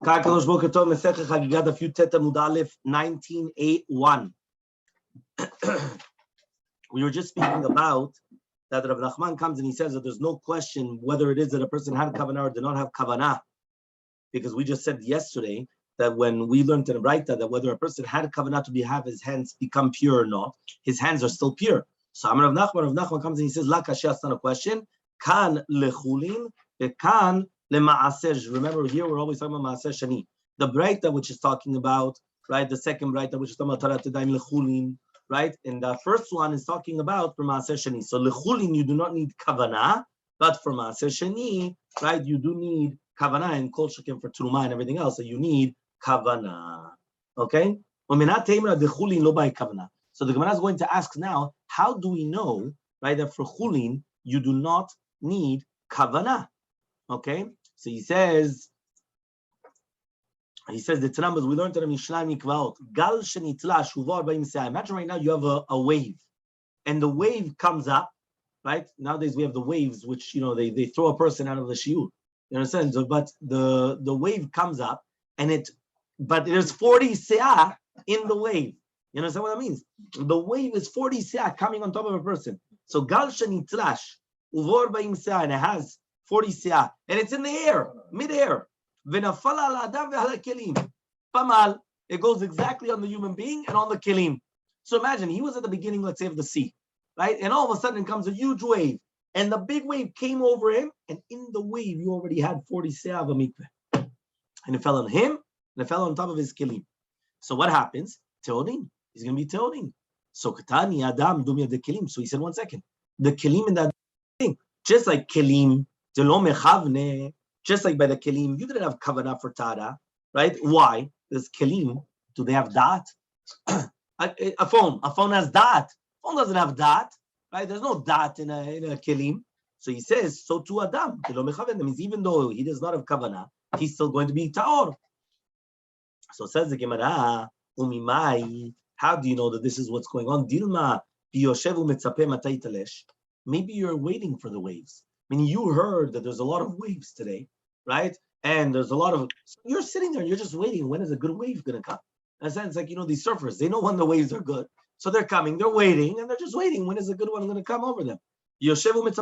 Kadosh Boker Tov, Masechet Chagigah Daf Yutet Amud Aleph 1981. We were just speaking about that Rav Nachman comes and he says that there's no question whether it is that a person had kavanah or did not have kavanah, because we just said yesterday that when we learned in the Braita that whether a person had kavanah to have his hands become pure or not, his hands are still pure. So Rav Nachman comes and he says, La kashya, it's not a question. Kan lechulin, kan lema'aseh. Remember, here we're always talking about Maaseh Shani. The Braita which is talking about, right, the second Braita which is talking about Tarat Tadaim lechulin, right, and the first one is talking about for Maaseh Shani. So lechulin, you do not need kavanah, but for Maaseh Shani, right, you do need kavanah and kol shekem for truma and everything else. So you need kavanah. Okay? So the Gemara is going to ask now, how do we know, right, that for chulin you do not need kavanah? Okay, so he says the Tanambas, we learned in the Mishnah Mikvaot, Gal shenitla shuvar ba'im se'ah. Imagine right now you have a wave, and the wave comes up, right? Nowadays we have the waves, which, you know, they throw a person out of the shiur. You understand? So, but the wave comes up, but there's 40 se'ah in the wave. You understand what that means? The wave is 40 se'ah coming on top of a person. So Gal shenitlash uvar ba'im se'ah, and it has 40 se'ah, and it's in the air, mid-air. Pamal, it goes exactly on the human being and on the kelim. So imagine, he was at the beginning, let's say, of the sea, right? And all of a sudden comes a huge wave, and the big wave came over him, and in the wave, you already had 40 se'ah of a mikveh. And it fell on him, and it fell on top of his kelim. So what happens? Teodim. He's going to be teodim. So Katani Adam Dumya the kelim. So he said, 1 second. The kelim and that thing, just like kelim, just like by the kelim, you didn't have kavanah for tada, right? Why? Because kelim, do they have da'at? a phone has da'at. Phone doesn't have da'at, right? There's no da'at in a kelim. So he says, so to Adam, that means even though he does not have kavanah, he's still going to be ta'or. So says the Gemara, umimai, how do you know that this is what's going on? Dilma biyoshevu mitzapeh matay talesh. Maybe you're waiting for the waves. I mean, you heard that there's a lot of waves today, right? And there's a lot of, you're sitting there and you're just waiting. When is a good wave going to come? In a sense, like, you know, these surfers, they know when the waves are good. So they're coming, they're waiting, and they're just waiting. When is a good one going to come over them? The kelim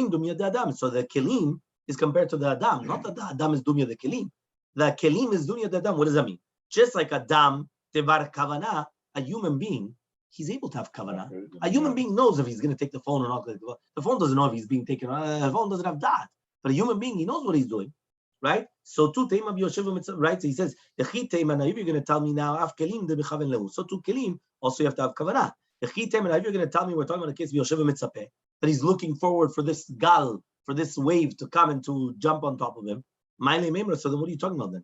dumya the Adam. So the kelim is compared to the Adam. Not that the Adam is dumya the kelim. The kelim is dumya the Adam. What does that mean? Just like Adam, tevar kavanah, a human being, he's able to have kavanah. A human being knows if he's going to take the phone or not. The phone doesn't know if he's being taken. The phone doesn't have that. But a human being, he knows what he's doing, right? So to teima b'yoshev, right? So he says, if you're going to tell me now, af kelim de b'chaven lehu. So to kelim, also you have to have kavanah. If you're going to tell me, we're talking about a case b'yoshev mitzapeh, that he's looking forward for this gal, for this wave to come and to jump on top of him. So then what are you talking about then?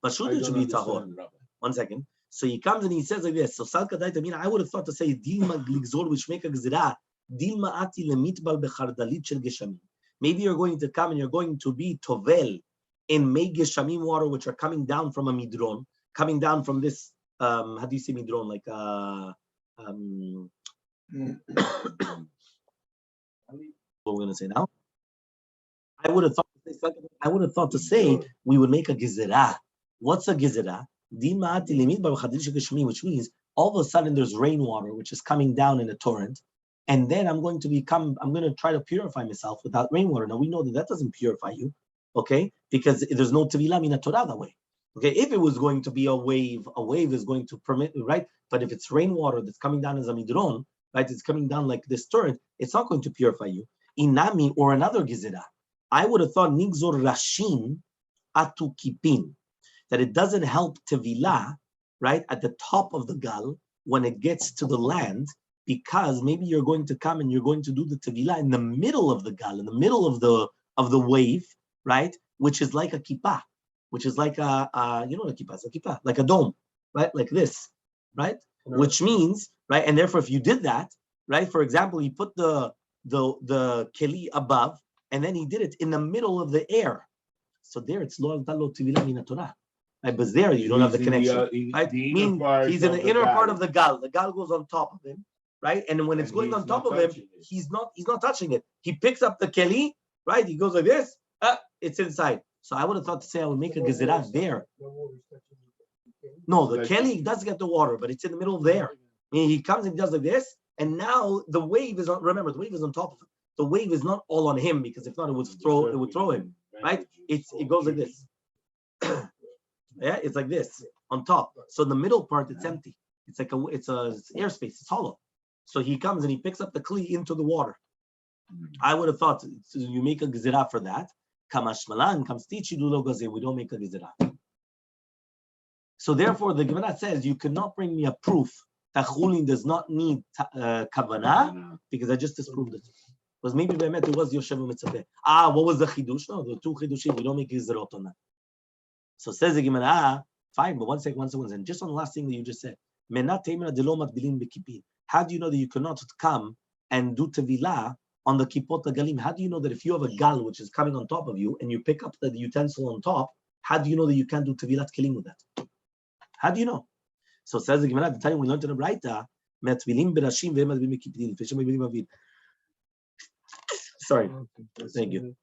But should it be tahor? 1 second. So he comes and he says like this. So Salka Daita, I would have thought to say Dilma Gligzor, which make a gzira, Dilma Ati Lemitbal Bechardalit Shel Geshamim. Maybe you're going to come and you're going to be Tovel in Mei Geshamim water, which are coming down from a midron, coming down from this how do you say midron? Like what we're gonna say now? I would have thought to say we would make a gzira. What's a gzira? Which means all of a sudden there's rainwater which is coming down in a torrent, and then I'm going to try to purify myself without rainwater. Now we know that doesn't purify you, okay? Because there's no tevilah min Torah that way. Okay, if it was going to be a wave is going to permit, right? But if it's rainwater that's coming down as a midron, right? It's coming down like this torrent, it's not going to purify you. Inami, or another gizera, I would have thought nigzor rashim atu kipin, that it doesn't help tevilah, right, at the top of the gal when it gets to the land, because maybe you're going to come and you're going to do the tevilah in the middle of the gal, in the middle of the wave, right, which is like a kippah, which is like a you know what a kippah is? A kippah, like a dome, right, like this, right, which means, right, and therefore if you did that, right, for example, you put the keli above, and then he did it in the middle of the air, so there it's lo tevilah min Torah. Right, but there you don't have the connection. Right? He's in the inner part of the gal. The gal goes on top of him, right? And when it's going on top of him, he's not touching it. He picks up the keli, right? He goes like this. It's inside. So I would have thought to say I would make a gezerah there. No, the keli does get the water, but it's in the middle of there. I mean, he comes and he does like this, and now the wave is on. Remember, the wave is on top of him. The wave is not all on him because if not, it would throw him. Right? It goes like this. Yeah, it's like this on top. So in the middle part, it's empty. It's like it's airspace. It's hollow. So he comes and he picks up the kli into the water. I would have thought you make a gezerah for that. Kamashmalan comes teach you do we don't make a gezerah. So therefore, the Gemara says you cannot bring me a proof that chulin does not need kavanah because I just disproved it. Because maybe it was Yoshev Mitzvah. What was the chidush? No, the two chidushim. We don't make gezerot on that. So says the Gemara, fine, but one second. And just on the last thing that you just said, how do you know that you cannot come and do tevilah on the kipot galim? How do you know that if you have a gal which is coming on top of you and you pick up the utensil on top, how do you know that you can't do tevilat kelim with that? How do you know? So says the Gemara, the time we learned in the Braita, sorry, thank you.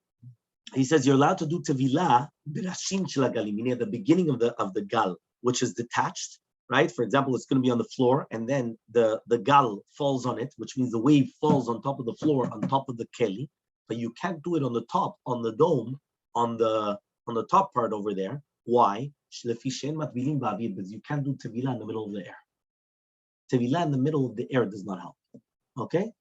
He says you're allowed to do tevilah berashim shel galim, meaning at the beginning of the gal, which is detached, right? For example, it's going to be on the floor, and then the gal falls on it, which means the wave falls on top of the floor, on top of the keli. But you can't do it on the top, on the dome, on the top part over there. Why? Because you can't do tevilah in the middle of the air. Tevilah in the middle of the air does not help. Okay?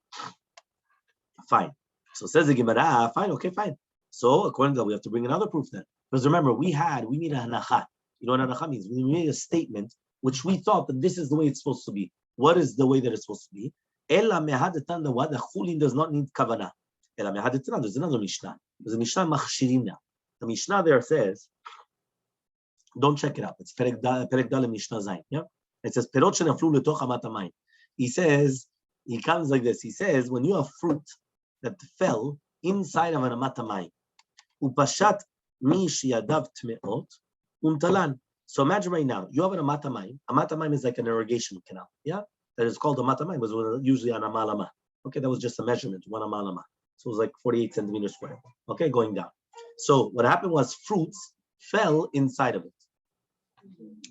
Fine. So says the Gemara, fine, okay, fine. So according to that, we have to bring another proof then. Because remember, we made a hanacha. You know what hanacha means? We made a statement which we thought that this is the way it's supposed to be. What is the way that it's supposed to be? Ela mehadatan, the chulin does not need kavanah. Ela mehadatan, there's another Mishnah. There's a Mishnah machshirim now. The Mishnah there says, don't check it out. It's Perek Dal Mishnah Zayin. Yeah, it says perot shenaflu letoch amat hamayim. He says, he comes like this. He says, when you have fruit that fell inside of an amat hamayim, upashat mi sheyadav tmeot untalan. So imagine right now, you have an amat hamayim. Amat hamayim is like an irrigation canal. Yeah, that is called amat hamayim. It was usually an amalama. Okay, that was just a measurement, one amalama. So it was like 48 centimeters square. Okay, going down. So what happened was fruits fell inside of it.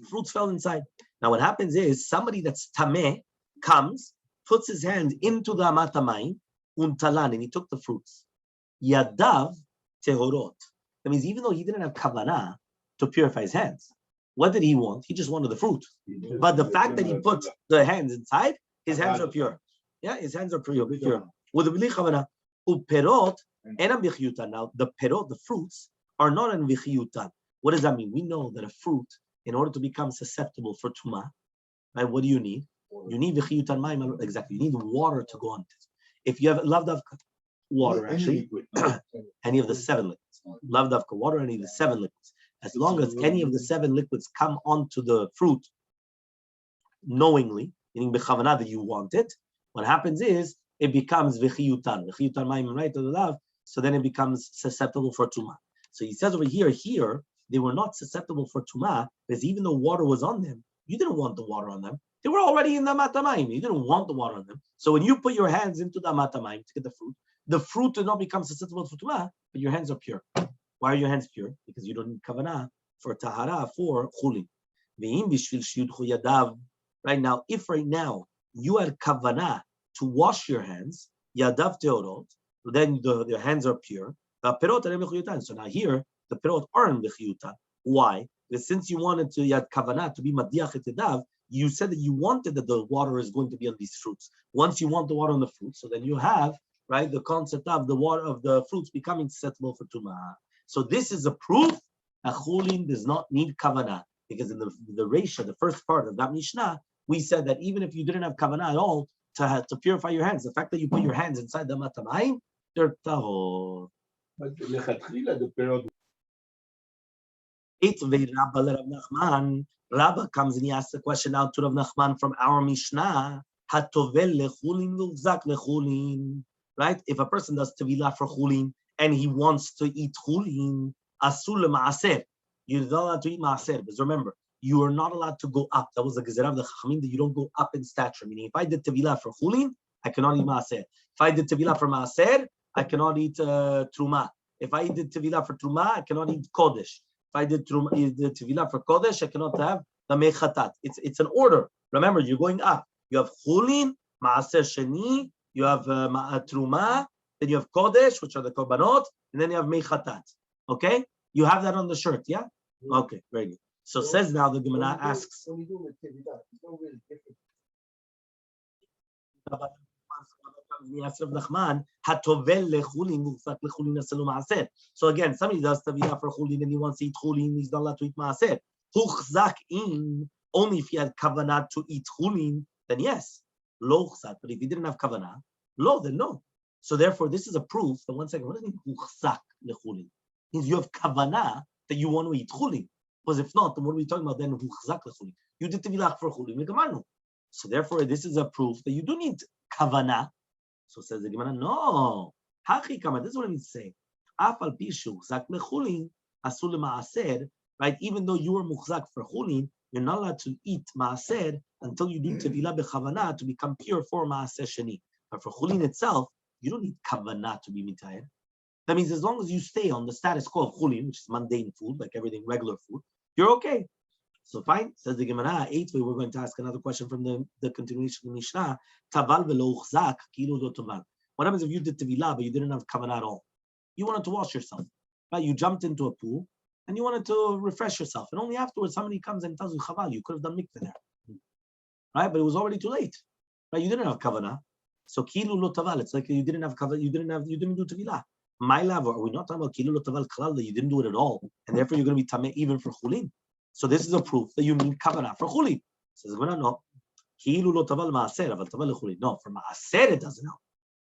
Fruits fell inside. Now what happens is somebody that's tameh comes, puts his hand into the amat hamayim, untalan, and he took the fruits. Yadav tehorot. That means even though he didn't have kavanah to purify his hands, what did he want? He just wanted the fruit. But the fact that he put the hands inside, his hands are pure. Yeah, his hands are pure. With the bli kavanah, uperot enam bichyutan. Now the perot, the fruits, are not in bichyutan. What does that mean? We know that a fruit, in order to become susceptible for tumah, right? What do you need? You need bichyutan mayim. Exactly. You need water to go on it. If you have lavdavka water, actually, any of the 7 liquids, lavdavka water, any of the 7 liquids. As long as any of the 7 liquids come onto the fruit knowingly, meaning b'chavanah that you want it, what happens is it becomes v'chiyutan mayim, right, to the lav, so then it becomes susceptible for tumah. So he says over here, they were not susceptible for tumah because even though water was on them, you didn't want the water on them. They were already in the amat hamayim. You didn't want the water on them. So when you put your hands into the amat hamayim to get the fruit did not become susceptible for tumah, but your hands are pure. Why are your hands pure? Because you don't need kavanah for tahara, for chulin. Right now, if right now you had kavanah to wash your hands, yadav teorot, then your hands are pure. So now here, the perot aren't b'chiyutan. Why? Because since you wanted to yad kavanah to be madiach et yadav, you said that you wanted that the water is going to be on these fruits. Once you want the water on the fruits, so then you have, right, the concept of the water of the fruits becoming susceptible for tumah. So this is a proof that chulin does not need kavanah, because in the Reisha, the first part of that Mishnah, we said that even if you didn't have kavanah at all to purify your hands, the fact that you put your hands inside the amat hamayim, they're tahor. But lechatchila the perot. Rabba comes and he asks the question out to Rav Nachman from our Mishnah. Hatovel lechulin v'uvzak lechulin. Right? If a person does tevilah for chulin and he wants to eat chulin, asur lemaaser. You're not allowed to eat maaser. Because remember, you are not allowed to go up. That was the gezerah of the chachamim, that you don't go up in stature. Meaning, if I did tevilah for chulin, I cannot eat maaser. If I did tevilah for maaser, I cannot eat truma. If I did tevilah for truma, I cannot eat kodesh. If I did tevilah for kodesh, I cannot have the mechatat. It's an order. Remember, you're going up. You have chulin, maaser sheni, you have truma, then you have kodesh, which are the korbanot, and then you have mechatat. Okay? You have that on the shirt, yeah? Okay, very good. So says now the Gemara asks. When you do the tevilah, it's not really different. So again, somebody does tevilah for chulin and he wants to eat chulin, he's not allowed to eat maaser. Huchzak in, only if he had kavanah to eat chulin, then yes. Lo chzak, but if he didn't have kavanah, lo, then no. So therefore, this is a proof that 1 second, what does it mean huchzak lechulin? Means you have kavanah that you want to eat chulin. Because if not, then what are we talking about then? Huchzak lechulin. You did tevilah for chulin, legamarnu. So therefore, this is a proof that you do need kavanah. So says the Gemara, no. Hagigah, this is what it means to say. Afal pishu zak lechulin asul maaser. Right? Even though you were muchzak for chulin, you're not allowed to eat maaser until you do tevilah bechavana to become pure for maaser sheni. But for chulin itself, you don't need kavanah to be mitayed. That means as long as you stay on the status quo of chulin, which is mundane food, like everything regular food, you're okay. So fine, says the Gemara. 8th way, we're going to ask another question from the continuation of the Mishnah. Taval velo uchzak kilu lo taval. What happens if you did tevilah but you didn't have kavanah at all? You wanted to wash yourself, right? You jumped into a pool and you wanted to refresh yourself, and only afterwards somebody comes and tells you chaval, you could have done mikveh there, right? But it was already too late, right? You didn't have kavanah, so kilu lo taval. It's like you didn't have kavanah, you didn't do tevilah. My love, are we not talking about kilu lo taval klal that you didn't do it at all, and therefore you're going to be tameh even for chulin? So this is a proof that you need kavanah for chulin. Says no. Kilu lo taval maaser, aval taval lechulin. No, for maaser it doesn't help,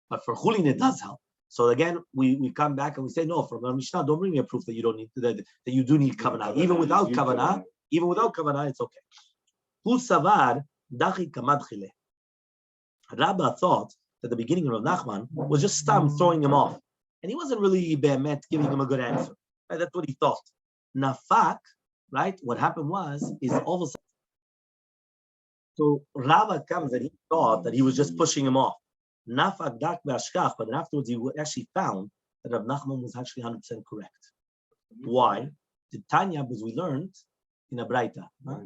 but for chulin it does help. So again, we come back and we say no. From the Mishnah, don't bring me a proof that you don't need that you do need kavanah. Even without kavanah, it's okay. Hu savar dachi kamadchile. Rabba thought that the beginning of Nachman was just Stam throwing him off, and he wasn't really be'emet giving him a good answer. Right? That's what he thought. Nafak, right? What happened is all of a sudden. So Rabba comes and he thought that he was just pushing him off. Nafak dak be'ashkach, but then afterwards he actually found that Rav Nachman was actually 100% correct. Why? The Tanya, because we learned in a Braita. Huh?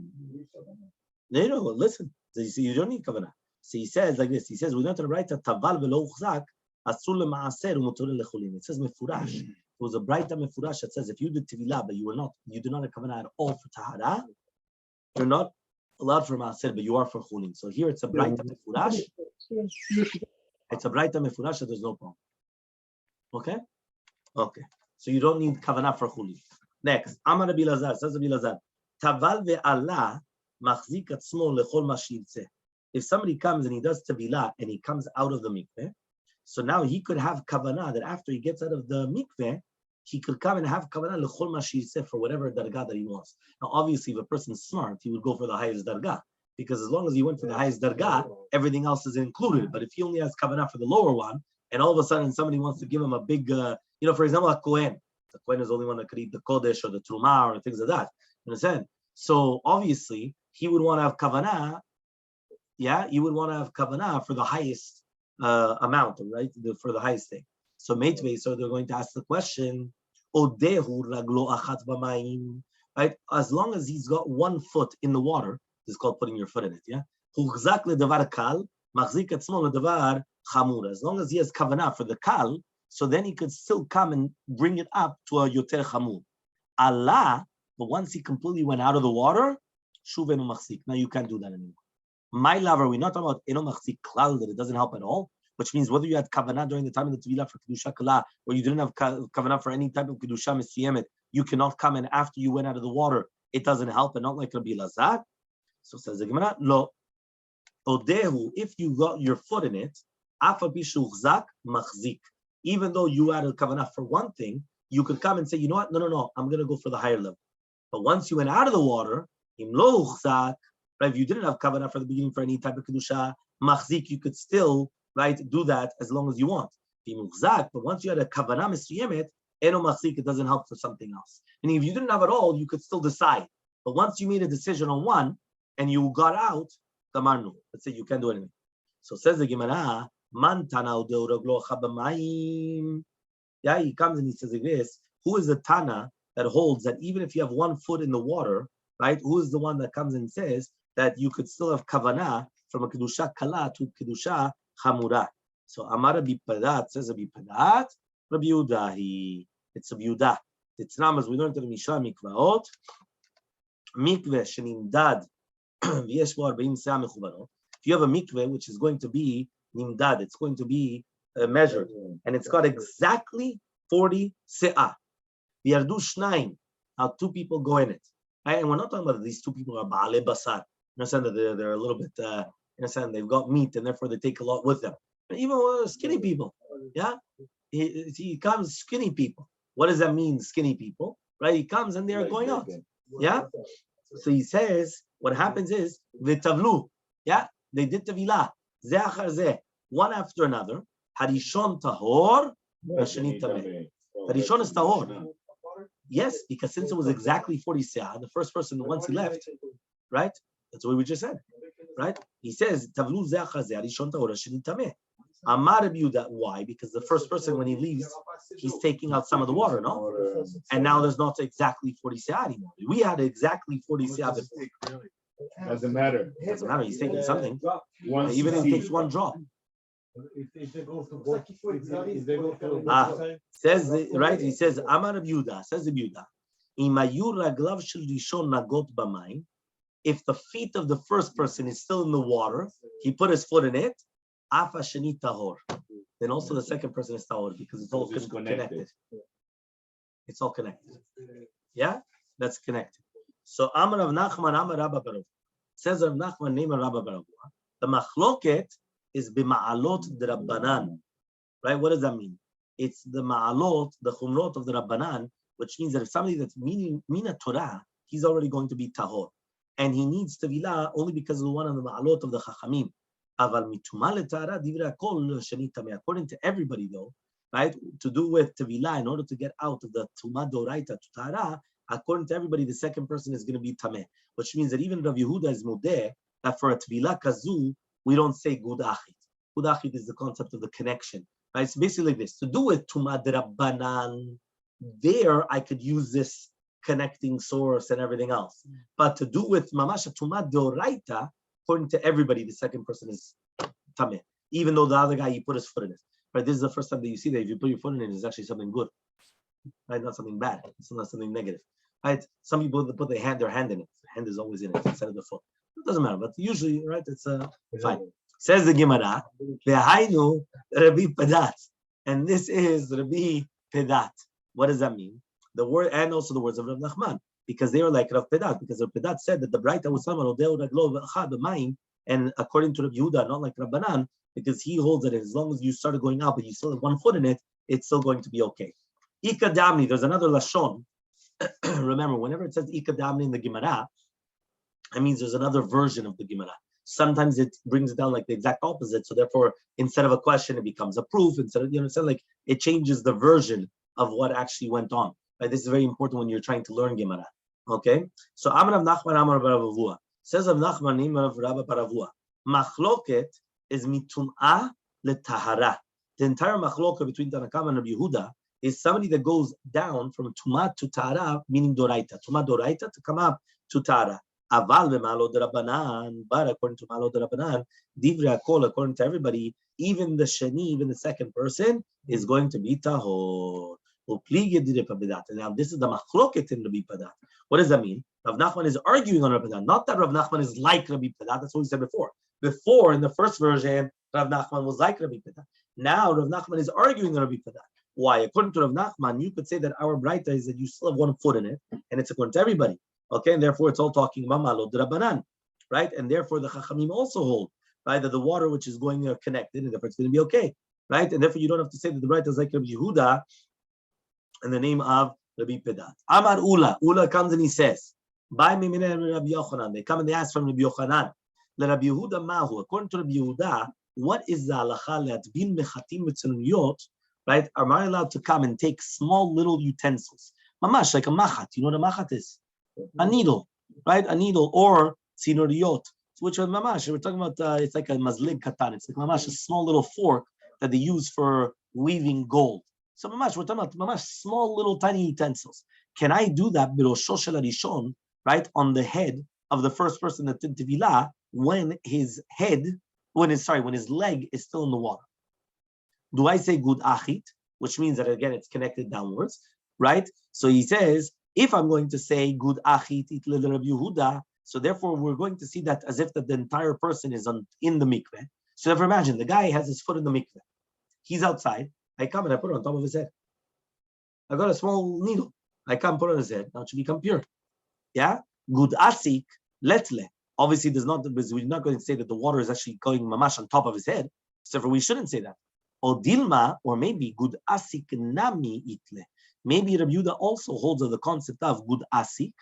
No, listen. So you see, you don't need kavanah. So he says like this. He says we learned in a Braita taval velo uchzak asul lemaaser u'mutor lechulin. It says mefurash. It was a Braita mefurash that says if you did tevilah but you do not have kavanah at all for tahara, you're not allowed for maaser, but you are for chulin. So here it's a Braita mefurash. It's a Braita mefurash, so there's no problem. Okay? Okay. So you don't need kavanah for chulin. Next, Amar Rabbi Lazar, says Rabbi Lazar, Taval ve'ala machzik atzmo lechol ma shirtzeh. If somebody comes and he does tevilah and he comes out of the mikveh, so now he could have kavanah that after he gets out of the mikveh, he could come and have kavanah lechol ma shirtzeh for whatever dargah that he wants. Now, obviously, if a person's smart, he would go for the highest dargah. Because as long as he went for the highest dargah, everything else is included. But if he only has kavanah for the lower one, and all of a sudden somebody wants to give him a big, for example, a kohen. The kohen is the only one that could eat the kodesh or the truma or things like that. You understand? So obviously he would want to have kavanah. Yeah, you would want to have kavanah for the highest amount, right? For the highest thing. So Meitvei, so they're going to ask the question, Odehu raglo achat b'mayim, right? As long as he's got 1 foot in the water. It's called putting your foot in it, yeah? As long as he has kavanah for the kal, so then he could still come and bring it up to a yoter chamur. Allah, but once he completely went out of the water, shuvenu machzik. Now you can't do that anymore. My lover, we're not talking about eno machzik klal, that it doesn't help at all, which means whether you had kavanah during the time of the tevilah for kedusha kala, or you didn't have kavanah for any type of kedusha mesuyemit, you cannot come in after you went out of the water. It doesn't help, and not like Rabbi Lazar. So says the Gemara, lo, odehu, if you got your foot in it, afal pishu chzak machzik. Even though you had a kavanah for one thing, you could come and say, you know what? No, I'm going to go for the higher level. But once you went out of the water, im lo chzak, right? If you didn't have kavanah for the beginning for any type of kedusha machzik, you could still, right, do that as long as you want. Im chzak, but once you had a kavanah mesuyemit, eno machzik, it doesn't help for something else. Meaning, if you didn't have it all, you could still decide. But once you made a decision on one, and you got out, kamarnu. Let's say you can't do anything. So says the Gemara, man tana udeuraglo chabamayim. Yeah, he comes and he says like this, who is the Tana that holds that even if you have 1 foot in the water, right? Who is the one that comes and says that you could still have kavanah from a kedusha kala to kedusha chamura? So Amar Rabbi Padat says Rabbi Padat, Rabbi Yehuda, it's Rabbi Yehuda. It's not as we learned in the Mishnah Mikvaot, mikveh shenimdad v'yesh bo 40 se'ah mechubanot. If you have a mikveh which is going to be nimdad, it's going to be measured, and it's got exactly 40 se'ah. V'yardu shnayim, how 2 people go in it. Right? And we're not talking about these 2 people are ba'ale basar. You understand that they're a little bit, you understand they've got meat and therefore they take a lot with them. But even skinny people, yeah? He comes skinny people. What does that mean, skinny people? Right? He comes and they are going out. Yeah? So he says, what happens is, v'tavlu, yeah? They did tevilah, ze achar ze, one after another. Harishon tahor, v'shani tameh. Harishon is tahor. Yes, because since it was exactly 40 se'ah, the first person, once he left, right? That's what we just said, right? He says, tavlu ze achar ze, harishon tahor, v'shani tameh. Amar Rabbi Yehuda, why? Because the first person, when he leaves, he's taking out some of the water, no? And now there's not exactly 40 se'ah anymore. We had exactly 40 se'ah before. Doesn't matter. Doesn't matter. He's taking something. Once Even if you he see- takes 1 drop. If they go to Says right. He says Amar Rabbi Yehuda. Says Rabbi Yehuda. Imayu raglav shel rishon nagot b'mayim. If the feet of the first person is still in the water, he put his foot in it. Afa sheni tahor. Then also the second person is tahor because it's all connected. It's all connected. Yeah, that's connected. So Amar Rav Nachman, Amar Rabba Baruch. Says Rav Nachman, name of Rabba Baruch. The machloket is b'ma'alot d'Rabbanan. Right? What does that mean? It's the ma'alot, the chumrot of the Rabbanan, which means that if somebody that's mina Torah, he's already going to be tahor. And he needs tevilah only because of the one of the ma'alot of the chachamim. According to everybody, though, right, to do with tevilah in order to get out of the tumah doraita to tara, according to everybody, the second person is going to be tameh, which means that even Rav Yehuda is modeh that for a tevilah kazu, we don't say gud achit. Gud achit is the concept of the connection, right? It's basically like this: to do with tumah derabbanan, there I could use this connecting source and everything else, but to do with mamash tumah doraita. According to everybody, the second person is tameh, even though the other guy, he put his foot in it. Right? This is the first time that you see that if you put your foot in it, it's actually something good, right? Not something bad. It's not something negative, right? Some people put their hand in it. The hand is always in it instead of the foot. It doesn't matter, but usually, right? It's fine. Says the Gemara, "Ve'hainu Rabbi Padat," and this is Rabbi Padat. What does that mean? The word and also the words of Rav Nachman. Because they were like Rav Pedat, because Rav Pedat said that the Braita was someone and according to Rav Yehuda, not like Rabbanan, because he holds that as long as you started going out, but you still have 1 foot in it, it's still going to be okay. Ika damni, there's another lashon. Remember, whenever it says Ika damni in the Gemara, it means there's another version of the Gemara. Sometimes it brings it down like the exact opposite. So therefore, instead of a question, it becomes a proof. Instead of, like it changes the version of what actually went on. Right? This is very important when you're trying to learn Gemara. Okay, so Amar Rav Nachman Amar Rav Avua says Rav Nachman name of Rav Paravua. Machloket is mitum'ah letahara. The entire machloket between Tanakam and Rabbi Yehuda is somebody that goes down from tumah to tahara, meaning doraita. Tumah doraita to come up to tahara. Aval b'ma'alot d'Rabbanan, but according to ma'alot d'Rabbanan, divrei hakol, according to everybody, even the sheni, even the second person is going to be tahor. Now this is the machloket in Rabbi Padat. What does that mean? Rav Nachman is arguing on Rabbi Padat. Not that Rav Nachman is like Rabbi Padat. That's what we said before. Before, in the first version, Rav Nachman was like Rabbi Padat. Now Rav Nachman is arguing on Rabbi Padat. Why? According to Rav Nachman, you could say that our braita is that you still have 1 foot in it, and it's according to everybody. Okay, and therefore it's all talking about malot d'Rabbanan, right? And therefore the Chachamim also hold, right, that the water which is going there connected, and therefore it's going to be okay, right? And therefore you don't have to say that the braita is like Rabbi Yehuda in the name of Rabbi Padat. Amar Ula. Ula comes and he says, "By Mimine Rabbi Yochanan." They come and they ask from Rabbi Yochanan. Le Rabbi Yehuda Mahu. According to Rabbi Yehuda, what is the halacha le'atvin mechatim v'tzanuyot? Right? Am I allowed to come and take small little utensils, mamash like a machat? You know what a machat is? A needle, right? A needle or tzinuriyot, which are mamash. We're talking about. It's like a mazlig katan. It's like mamash, a small little fork that they use for weaving gold. So mamash, we're talking about mamash, small little tiny utensils. Can I do that birosho shel harishon, right, on the head of the first person that did tevilah when his leg is still in the water? Do I say good achit, which means that again it's connected downwards, right? So he says, if I'm going to say good achit it Rabbi Yehuda, so therefore we're going to see that as if that the entire person is in the mikveh. So therefore imagine the guy has his foot in the mikveh. He's outside. I come and I put it on top of his head. I got a small needle. I come put it on his head. Now it should become pure. Yeah? Good asik letle. Obviously, we're not going to say that the water is actually going mamash on top of his head. So therefore we shouldn't say that. Or dilma, or maybe good asik nami itle. Maybe Rabbi Yehuda also holds of the concept of good asik,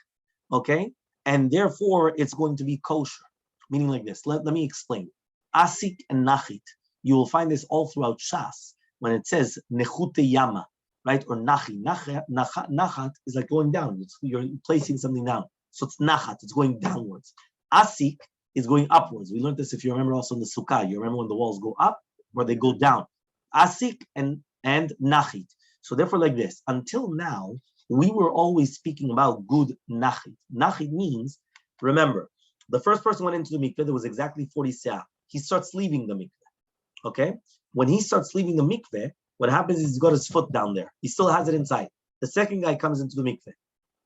okay? And therefore it's going to be kosher. Meaning like this. Let me explain. Asik and nachit. You will find this all throughout Shas when it says nechute yama, right? Or nachi. Nachat is like going down. You're placing something down. So it's nachat. It's going downwards. Asik is going upwards. We learned this if you remember also in the sukkah. You remember when the walls go up or they go down. Asik and nachit. So therefore, like this, until now, we were always speaking about good nachit. Nachit means, remember, the first person went into the mikveh, there was exactly 40 seah. He starts leaving the mikveh, okay? When he starts leaving the mikveh, what happens is he's got his foot down there. He still has it inside. The second guy comes into the mikveh.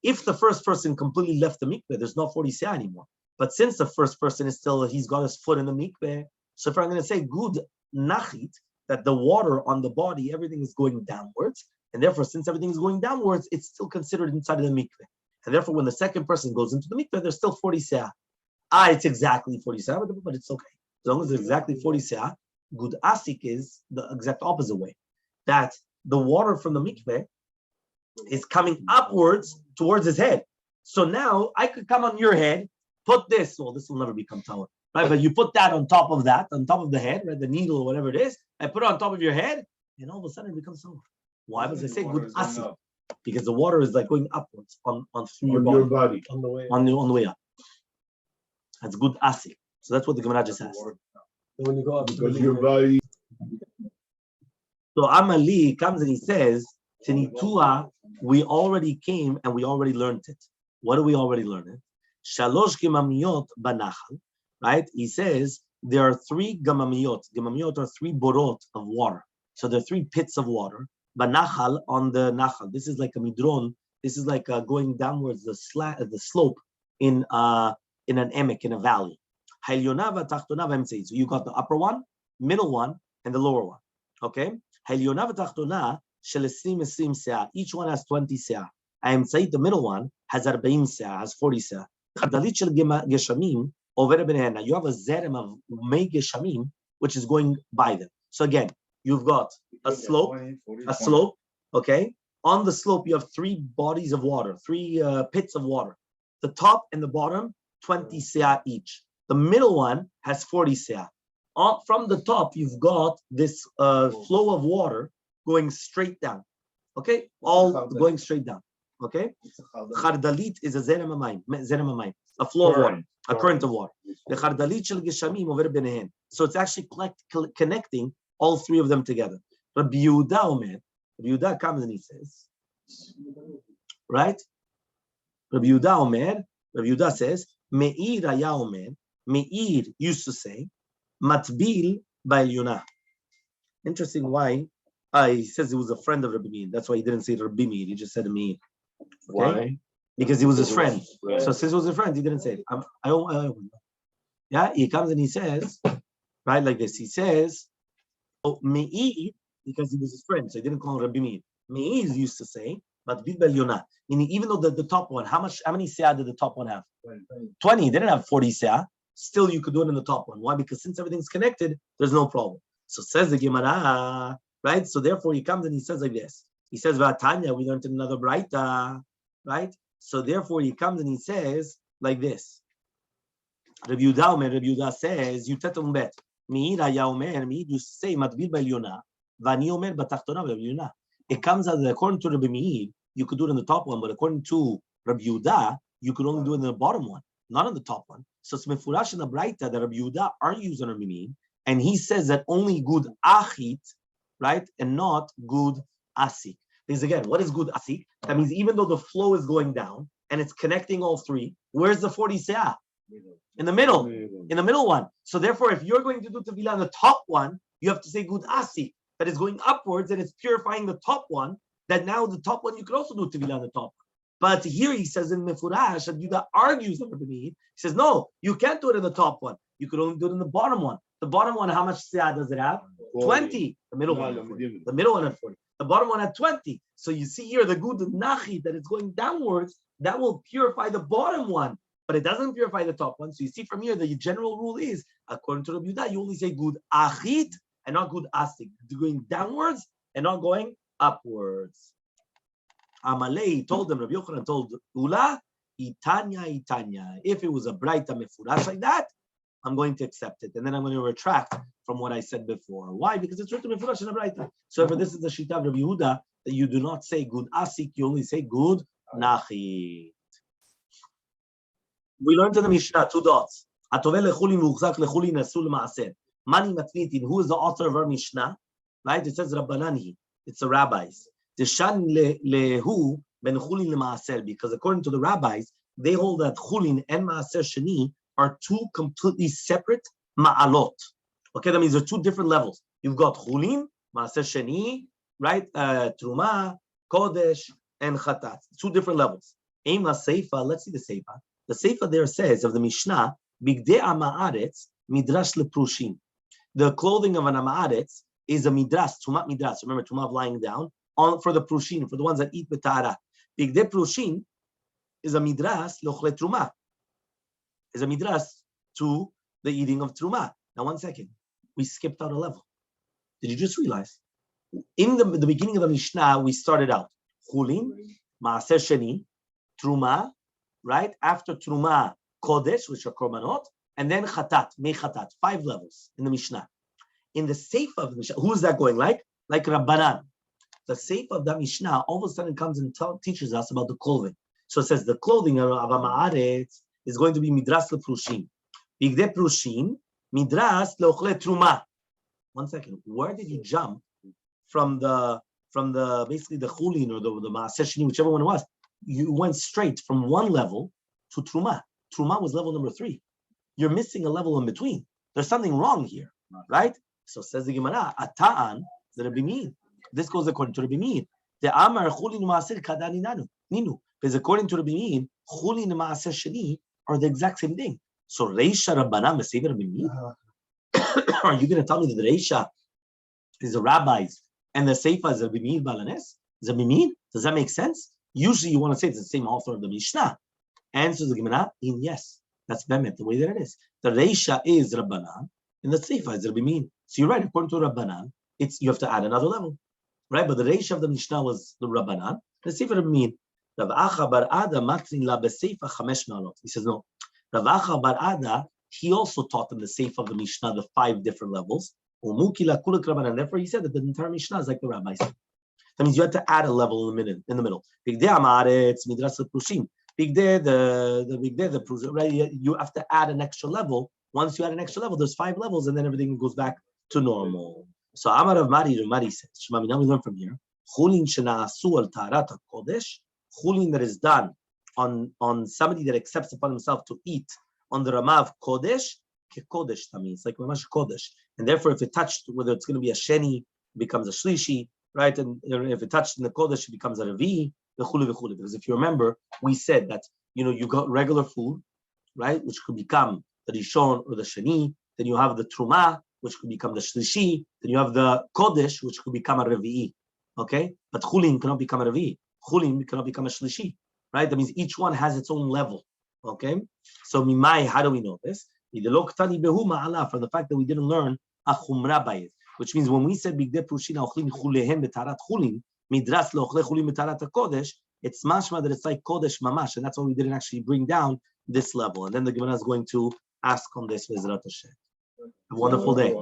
If the first person completely left the mikveh, there's not 40 seah anymore. But since the first person is still, he's got his foot in the mikveh, so if I'm going to say good nachit, that the water on the body, everything is going downwards, and therefore, since everything is going downwards, it's still considered inside of the mikveh. And therefore, when the second person goes into the mikveh, there's still 40 seah. It's exactly 40 seah, but it's okay. As long as it's exactly 40 seah, good asik is the exact opposite way. That the water from the mikveh is coming upwards towards his head. So now I could come on your head, put this, well, this will never become towel, right? But you put that on top of that, on top of the head, right? The needle or whatever it is, I put it on top of your head, and all of a sudden it becomes towel. Why? Because I say good asik. Because the water is like going upwards on through your body. On the way up. That's good asik. So that's what the Gemara just asked. When you go up, Because your body. So Amali comes and he says, Tinitua, we already came and we already learned it. What do we already learn it? Shalosh gemamiyot banachal, right? He says there are 3 gamamiyot. Gamamiyot are 3 borot of water. So there are 3 pits of water. Banachal on the nachal. This is like a midron. This is like going downwards the slope in an emek, in a valley. So you got the upper one, middle one, and the lower one. Okay? Each one has 20 seah. The middle one has 40 seah, has 40 seah. You have a zerem of mei geshamim, which is going by them. So again, you've got a slope, okay? On the slope, you have 3 bodies of water, 3 pits of water. The top and the bottom, 20 seah each. The middle one has 40 seah. From the top, you've got this flow of water going straight down. Okay? All going straight down. Okay? Chardalit is a zerem hamayim, a flow of water, a current of water. The chardalit shel geshamim over benehen. So it's actually connecting all 3 of them together. Rabbi Yehuda comes and he says, right? Rabbi Yehuda says, Meir haya omer, Meir used to say, matbil ba'elyona. Interesting why he says he was a friend of Rabbi Meir. That's why he didn't say Rabbi Meir, he just said Meir. Okay? Why? Because he was his friend. So since he was a friend, he didn't say it. Yeah, he comes and he says, right, like this. He says, oh, Meir, because he was his friend, so he didn't call him Rabbi Meir. Meir used to say, matbil ba'elyona. Meaning, even though the top one, how many seah did the top one have? 20. He didn't have 40 seah. Still, you could do it in the top one. Why? Because since everything's connected, there's no problem. So says the Gemara, right? So therefore, he comes and he says like this. He says, "Vatanya, we learned in another braita, right?" So therefore, he comes and he says like this. Rabbi Yehuda says, "Yutetum bet Meir haya omer, Meir used to say matbil ba'elyona, v'ani omer b'tachtona ba'elyona." It comes out that according to Rabbi Meir, you could do it in the top one, but according to Rabbi Yehuda, you could only do it in the bottom one, not in the top one. So it's mefurash in the braita that Rabbi Yehuda argues on Rabbi Meir, and he says that only good achit, right, and not good asik. Because again, what is good asik? That means even though the flow is going down and it's connecting all three, where's the 40 se'ah? In the middle. In the middle one. So therefore, if you're going to do tevilah on the top one, you have to say good asik. That is going upwards and it's purifying the top one. That now the top one, you could also do tevilah on the top. But here he says in Mefurash, and Yudah argues over the He says, no, you can't do it in the top one. You could only do it in the bottom one. The bottom one, how much se'ah does it have? 20. The middle one had 40. The middle one had 40. The bottom one had 20. So you see here the good nachi that is going downwards, that will purify the bottom one, but it doesn't purify the top one. So you see from here, the general rule is, according to Rabbi Yudah, you only say good achit and not good asik. Going downwards and not going upwards. Amalei told them, Rabbi Yochanan told Ula, Itanya. If it was a braita mefurash like that, I'm going to accept it. And then I'm going to retract from what I said before. Why? Because it's written mefurash in a braita. So this is the shita of Rabbi Yehuda, that you do not say good asik, you only say good nachi. We learned in the Mishnah 2 dots. Atove lechulin v'uchzak lechulin asul ma'aser. Mani matnitin. Who is the author of our Mishnah? Right? It says Rabbanani. It's the rabbis. Deshan lehu ben chulin lemaaser, because according to the rabbis, they hold that chulin and maaser sheni are two completely separate ma'alot. Okay, that means there are two different levels. You've got chulin, maaser sheni, right? Truma, kodesh, and chatat. Two different levels. Aim seifa. Let's see the seifa. The seifa there says of the Mishnah, bigdei amaaretz midrash leprushim. The clothing of an amaaretz is a midrash, tumat midrash. Remember, tumat lying down. For the prushin, for the ones that eat betara. Bigdei prushin is a midrash lochle truma. Is a midrash to the eating of truma. Now, 1 second. We skipped out a level. Did you just realize? In the beginning of the Mishnah, we started out chulin, maaser sheni, truma, right? After truma, kodesh, which are korbanot, and then chatat, mei chatat. 5 levels in the Mishnah. In the Seifa of the Mishnah, who is that going like? Like Rabbanan. The Seifa of the Mishnah all of a sudden comes and teaches us about the clothing. So it says the clothing of Amaaretz is going to be midrash leprushim. Bigdei prushim, midrash leochle truma. 1 second. Where did you jump from the basically the chulin or the maaser sheni, whichever one it was? You went straight from one level to truma. Truma was level number 3. You're missing a level in between. There's something wrong here, right? So says the Gemara, Ata'an, the Rabbi Mean. This goes according to Rabbi Mean. The Amar chulin maaser kadani ninu. Because according to Rabbi Mean, chulin and maaser sheni are the exact same thing. So Reisha Rabbanah Masechet Rabbi Mean. Are you going to tell me that the Reisha is the rabbis and the Seifa is Rabbi Mean Balanes? Is Rabbi Mean? Does that make sense? Usually you want to say it's the same author of the Mishnah. Answers the Gemara in yes. That's Bemet, the way that it is. The Reisha is Rabbanan and the Seifa is Rabbi Mean. So you're right, according to Rabbanan, you have to add another level. Right? But the Reisha of the Mishnah was the Rabbanan. The Seifa Rabbi Mean. Rav Acha bar Ada matrin la beseifa 5 ma'alot. He says no. Rav Acha bar Ada, he also taught them the Seifa of the Mishnah, the 5 different levels. And therefore he said that the entire Mishnah is like the rabbis. That means you had to add a level in the middle. Bigdei amaretz midrash leprushim. Bigdei the prushim. Right? You have to add an extra level. Once you add an extra level, there's 5 levels, and then everything goes back to normal. So Amar of Mari says, Shema, now we learn from here. Chulin shena'asu al taharat kodesh. Chulin that is done on somebody that accepts upon himself to eat on the Rama of kodesh. Kodesh, that means like mamash kodesh, and therefore if it touched, whether it's going to be a sheni, it becomes a shlishi, right? And if it touched in the kodesh, it becomes a revi, v'chulu. Because if you remember, we said that you got regular food, right, which could become the rishon or the sheni. Then you have the truma, which could become the shlishi. Then you have the kodesh, which could become a revi. Okay, but chulin cannot become a revi. Chulin cannot become a shlishi, right? That means each one has its own level. Okay, so mimai, how do we know this? From the fact that we didn't learn a chumra by it, which means when we said bigdei prushin ochlim chulehem betarat chulin midras leochle chulim betarat kodesh, it's mashma that it's like kodesh mamash, and that's why we didn't actually bring down this level. And then the Gemara is going to ask on this. Have a wonderful day.